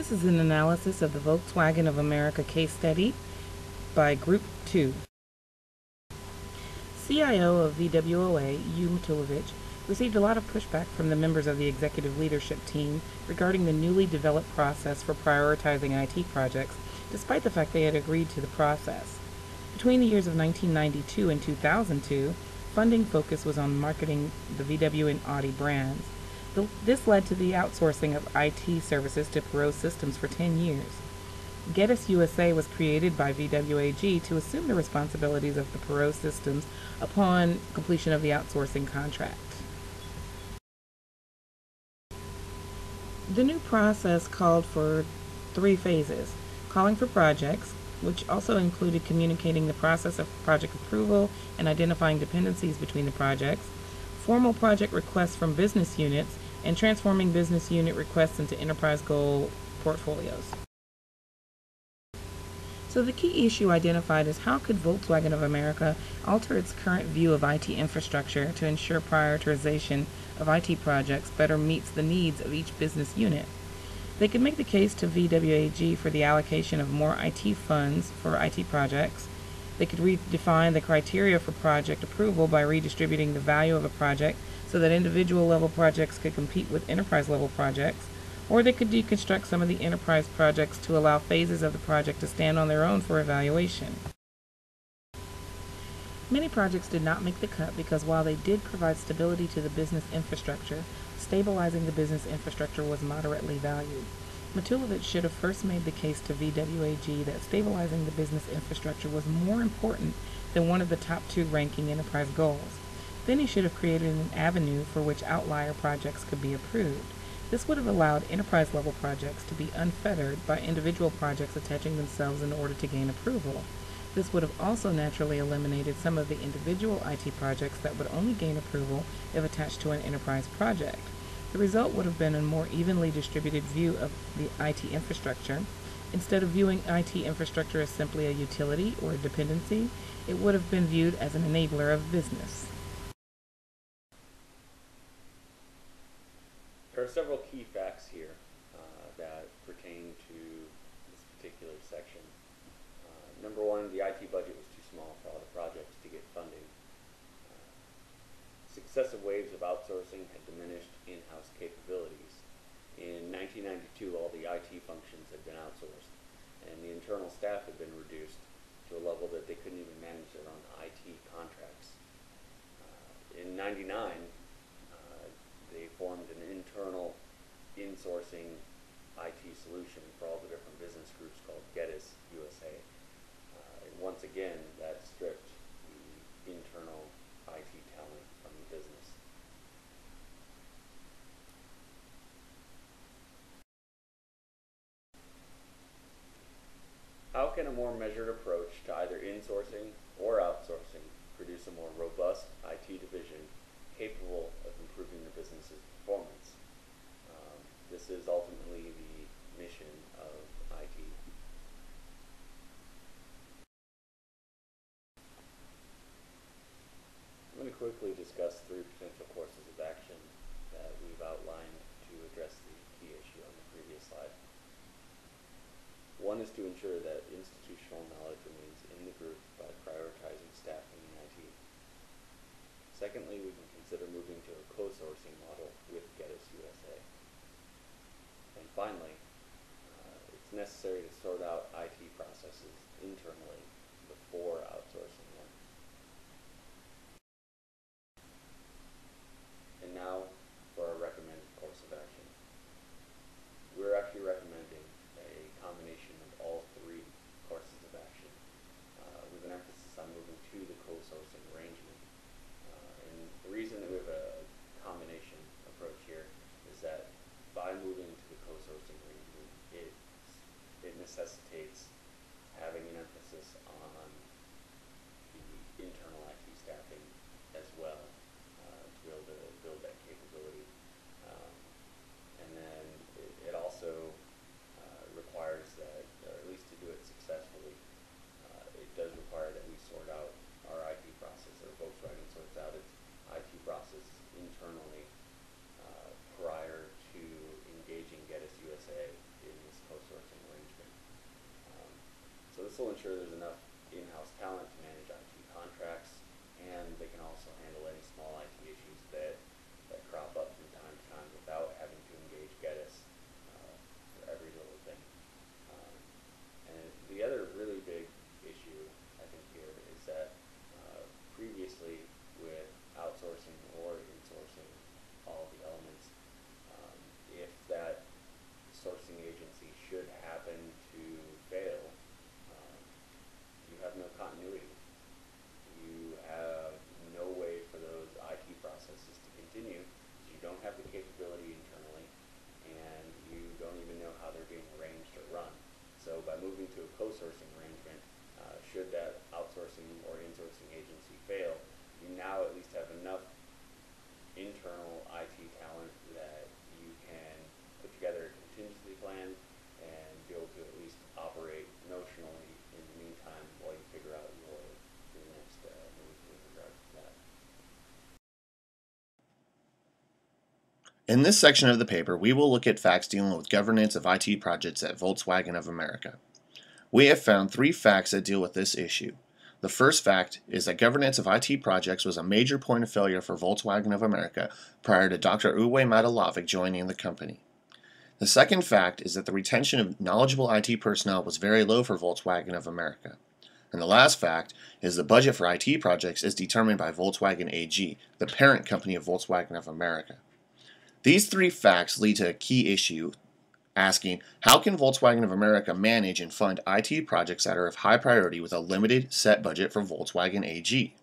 This is an analysis of the Volkswagen of America case study by Group 2. CIO of VWoA, Jon Chapman, received a lot of pushback from the members of the executive leadership team regarding the newly developed process for prioritizing IT projects, despite the fact they had agreed to the process. Between the years of 1992 and 2002, funding focus was on marketing the VW and Audi brands. This led to the outsourcing of IT services to Barlow Systems for 10 years. Getis USA was created by VWAG to assume the responsibilities of the Barlow Systems upon completion of the outsourcing contract. The new process called for 3 phases: calling for projects, which also included communicating the process of project approval and identifying dependencies between the projects, formal project requests from business units, and transforming business unit requests into enterprise goal portfolios. So the key issue identified is how could Volkswagen of America alter its current view of IT infrastructure to ensure prioritization of IT projects better meets the needs of each business unit. They could make the case to VWAG for the allocation of more IT funds for IT projects. They could redefine the criteria for project approval by redistributing the value of a project so that individual level projects could compete with enterprise level projects, or they could deconstruct some of the enterprise projects to allow phases of the project to stand on their own for evaluation. Many projects did not make the cut because while they did provide stability to the business infrastructure, stabilizing the business infrastructure was moderately valued. Matulovich should have first made the case to VWAG that stabilizing the business infrastructure was more important than one of the top 2 ranking enterprise goals. Then he should have created an avenue for which outlier projects could be approved. This would have allowed enterprise-level projects to be unfettered by individual projects attaching themselves in order to gain approval. This would have also naturally eliminated some of the individual IT projects that would only gain approval if attached to an enterprise project. The result would have been a more evenly distributed view of the IT infrastructure. Instead of viewing IT infrastructure as simply a utility or a dependency, it would have been viewed as an enabler of business. There are several key facts here that pertain to this particular section. Number one, the IT budget was too small for all the projects to get funding. Successive waves of outsourcing had diminished in-house capabilities. In 1992, all the IT functions had been outsourced, and the internal staff had been reduced to a level that they couldn't even manage their own IT contracts. In 99, they formed an internal insourcing IT solution for all the different business groups called Getis USA. And once again, that stripped the internal IT talent from the business. How can a more measured approach to either insourcing or outsourcing produce a more robust IT division capable of improving the business's performance? This is ultimately the mission of IT. I'm going to quickly discuss 3 potential courses of action that we've outlined to address the key issue on the previous slide. One is to ensure that institutional knowledge remains in the group by prioritizing staffing in IT. Secondly, we can consider moving to a co-sourcing model with Getis USA. And finally, it's necessary to sort out IT processes internally before outsourcing them. And now for our recommended course of action. We're actually recommending a combination of all 3 courses of action with an emphasis on moving to the co-sourcing arrangement. And the reason that we have a combination approach here is that by moving to the co-sourcing arrangement, it necessitates will ensure there's enough in-house talent to manage IT contracts, and they can also handle any small IT issues that crop up from time to time without having to engage GEDIS for every little thing. And the other really big issue, I think, here is that previously with outsourcing or insourcing all the elements, if that sourcing agency should happen to fail, you have no continuity. You have no way for those IT processes to continue because you don't have the capability internally, and you don't even know how they're being arranged or run. So by moving to a co-sourcing arrangement, should that outsourcing or insourcing agency fail, you now at least have enough internal IT talent that you can put together a contingency plan and be able to at least operate notionally in the meantime while you figure out your next move with regard to that. In this section of the paper, we will look at facts dealing with governance of IT projects at Volkswagen of America. We have found 3 facts that deal with this issue. The first fact is that governance of IT projects was a major point of failure for Volkswagen of America prior to Dr. Uwe Matalovic joining the company. The second fact is that the retention of knowledgeable IT personnel was very low for Volkswagen of America. And the last fact is the budget for IT projects is determined by Volkswagen AG, the parent company of Volkswagen of America. These 3 facts lead to a key issue asking, how can Volkswagen of America manage and fund IT projects that are of high priority with a limited set budget for Volkswagen AG?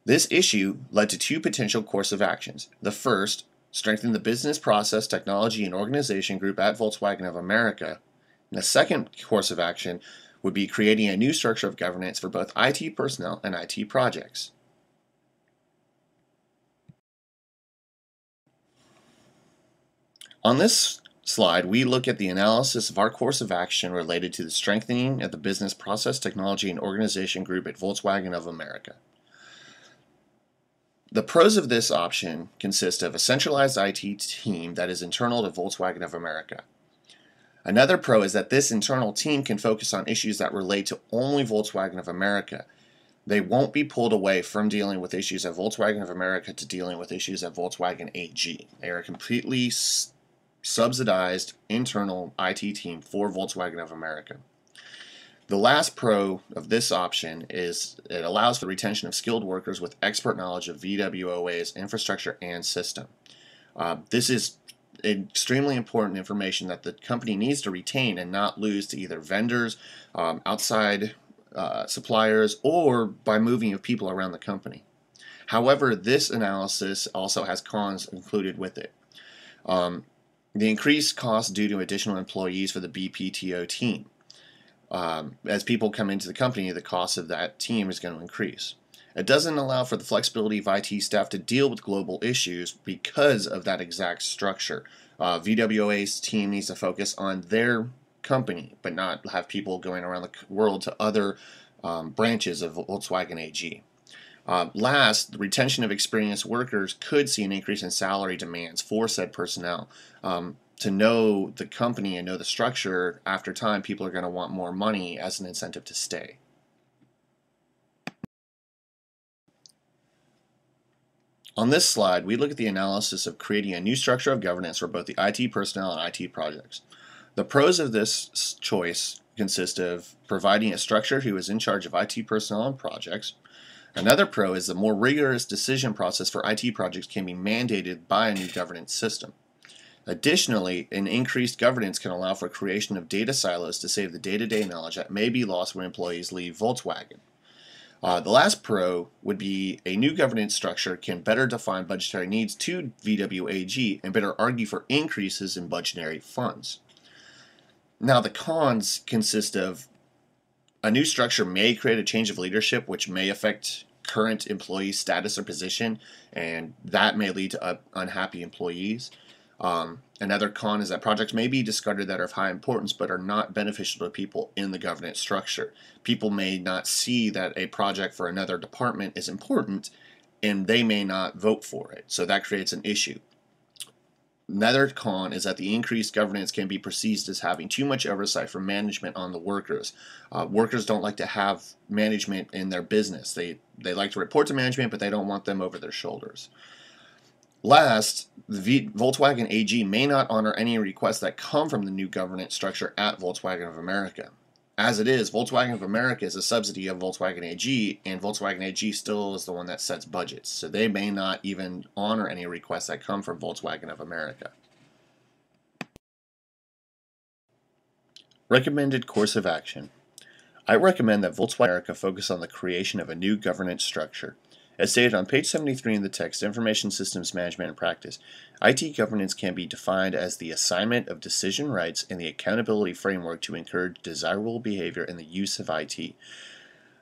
This issue led to 2 potential course of actions. The first, strengthen the business process, technology, and organization group at Volkswagen of America. And the second course of action would be creating a new structure of governance for both IT personnel and IT projects. On this slide, we look at the analysis of our course of action related to the strengthening of the business process, technology, and organization group at Volkswagen of America. The pros of this option consist of a centralized IT team that is internal to Volkswagen of America. Another pro is that this internal team can focus on issues that relate to only Volkswagen of America. They won't be pulled away from dealing with issues at Volkswagen of America to dealing with issues at Volkswagen AG. They are completely subsidized internal IT team for Volkswagen of America. The last pro of this option is it allows for the retention of skilled workers with expert knowledge of VWoA's infrastructure and system. This is extremely important information that the company needs to retain and not lose to either vendors, outside suppliers, or by moving of people around the company. However, this analysis also has cons included with it. The increased cost due to additional employees for the BPTO team. As people come into the company, the cost of that team is going to increase. It doesn't allow for the flexibility of IT staff to deal with global issues because of that exact structure. VWoA's team needs to focus on their company, but not have people going around the world to other branches of Volkswagen AG. Last, the retention of experienced workers could see an increase in salary demands for said personnel. To know the company and know the structure, after time, people are going to want more money as an incentive to stay. On this slide, we look at the analysis of creating a new structure of governance for both the IT personnel and IT projects. The pros of this choice consist of providing a structure who is in charge of IT personnel and projects. Another pro is the more rigorous decision process for IT projects can be mandated by a new governance system. Additionally, an increased governance can allow for creation of data silos to save the day-to-day knowledge that may be lost when employees leave Volkswagen. The last pro would be a new governance structure can better define budgetary needs to VWAG and better argue for increases in budgetary funds. Now, the cons consist of a new structure may create a change of leadership, which may affect current employee status or position, and that may lead to unhappy employees. Another con is that projects may be discarded that are of high importance but are not beneficial to people in the governance structure. People may not see that a project for another department is important, and they may not vote for it, so that creates an issue. Another con is that the increased governance can be perceived as having too much oversight from management on the workers. Workers don't like to have management in their business. They like to report to management, but they don't want them over their shoulders. Last, the Volkswagen AG may not honor any requests that come from the new governance structure at Volkswagen of America. As it is, Volkswagen of America is a subsidy of Volkswagen AG, and Volkswagen AG still is the one that sets budgets, so they may not even honor any requests that come from Volkswagen of America. Recommended course of action. I recommend that Volkswagen America focus on the creation of a new governance structure. As stated on page 73 in the text, Information Systems Management and Practice, IT governance can be defined as the assignment of decision rights and the accountability framework to encourage desirable behavior in the use of IT.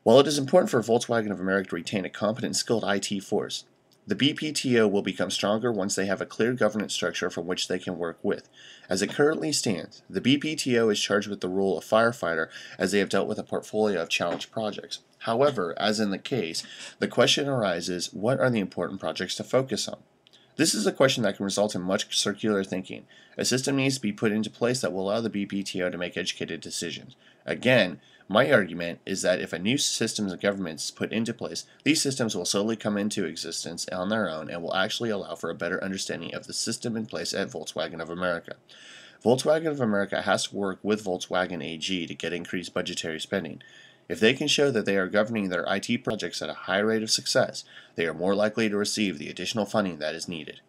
While it is important for Volkswagen of America to retain a competent and skilled IT force, the BPTO will become stronger once they have a clear governance structure from which they can work with. As it currently stands, the BPTO is charged with the role of firefighter as they have dealt with a portfolio of challenge projects. However, as in the case, the question arises, what are the important projects to focus on? This is a question that can result in much circular thinking. A system needs to be put into place that will allow the BPTO to make educated decisions. Again, my argument is that if a new systems of government is put into place, these systems will slowly come into existence on their own and will actually allow for a better understanding of the system in place at Volkswagen of America. Volkswagen of America has to work with Volkswagen AG to get increased budgetary spending. If they can show that they are governing their IT projects at a high rate of success, they are more likely to receive the additional funding that is needed.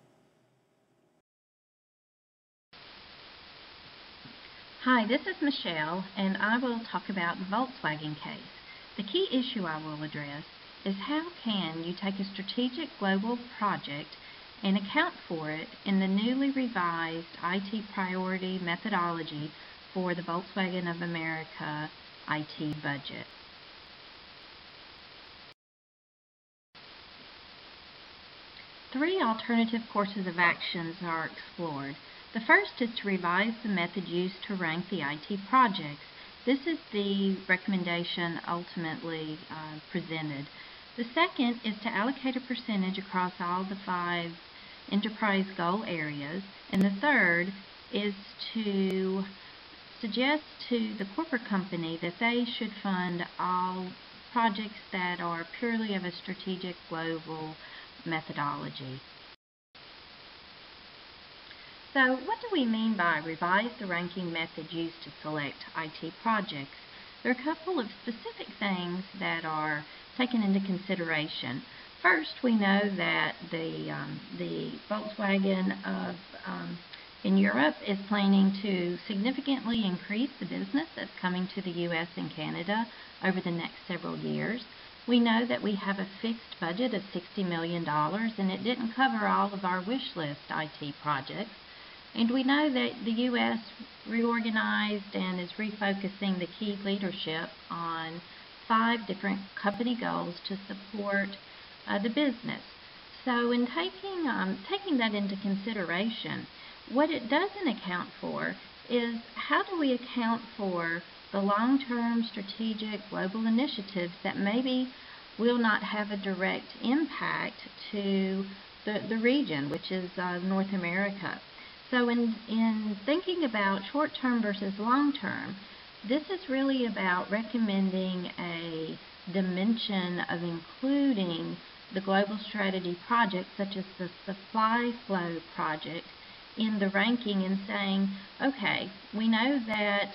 Hi, this is Michelle, and I will talk about the Volkswagen case. The key issue I will address is how can you take a strategic global project and account for it in the newly revised IT priority methodology for the Volkswagen of America IT budget. Three alternative courses of actions are explored. The first is to revise the method used to rank the IT projects. This is the recommendation ultimately presented. The second is to allocate a percentage across all the 5 enterprise goal areas. And the third is to suggest to the corporate company that they should fund all projects that are purely of a strategic global methodology. So what do we mean by revise the ranking method used to select IT projects? There are a couple of specific things that are taken into consideration. First, we know that the Volkswagen of in Europe is planning to significantly increase the business that's coming to the U.S. and Canada over the next several years. We know that we have a fixed budget of $60 million, and it didn't cover all of our wish list IT projects. And we know that the U.S. reorganized and is refocusing the key leadership on 5 different company goals to support the business. So in taking that into consideration, what it doesn't account for is how do we account for the long-term strategic global initiatives that maybe will not have a direct impact to the region, which is North America. So in thinking about short-term versus long-term, this is really about recommending a dimension of including the global strategy projects, such as the supply flow project, in the ranking and saying, okay, we know that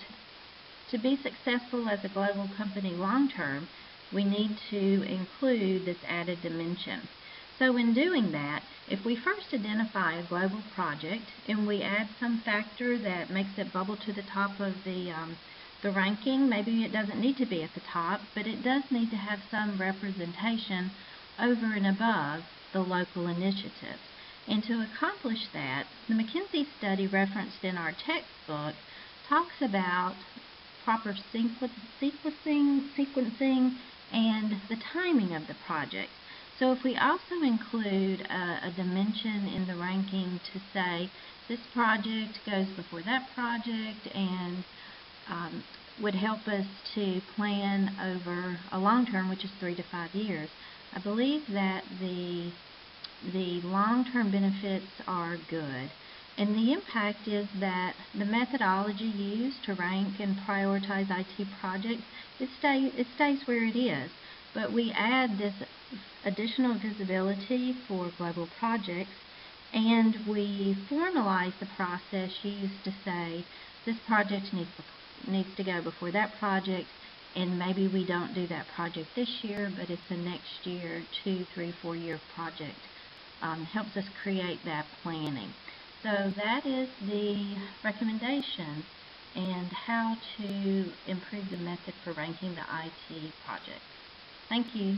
to be successful as a global company long-term, we need to include this added dimension. So in doing that, if we first identify a global project and we add some factor that makes it bubble to the top of the ranking, maybe it doesn't need to be at the top, but it does need to have some representation over and above the local initiatives. And to accomplish that, the McKinsey study referenced in our textbook talks about proper sequencing and the timing of the project. So if we also include a dimension in the ranking to say this project goes before that project and would help us to plan over a long term, which is 3 to 5 years, I believe that the long-term benefits are good. And the impact is that the methodology used to rank and prioritize IT projects, it stays where it is. But we add this additional visibility for global projects, and we formalize the process used to say this project needs to go before that project, and maybe we don't do that project this year, but it's a next year, 2, 3, 4 year project. Helps us create that planning. So that is the recommendation and how to improve the method for ranking the IT projects. Thank you.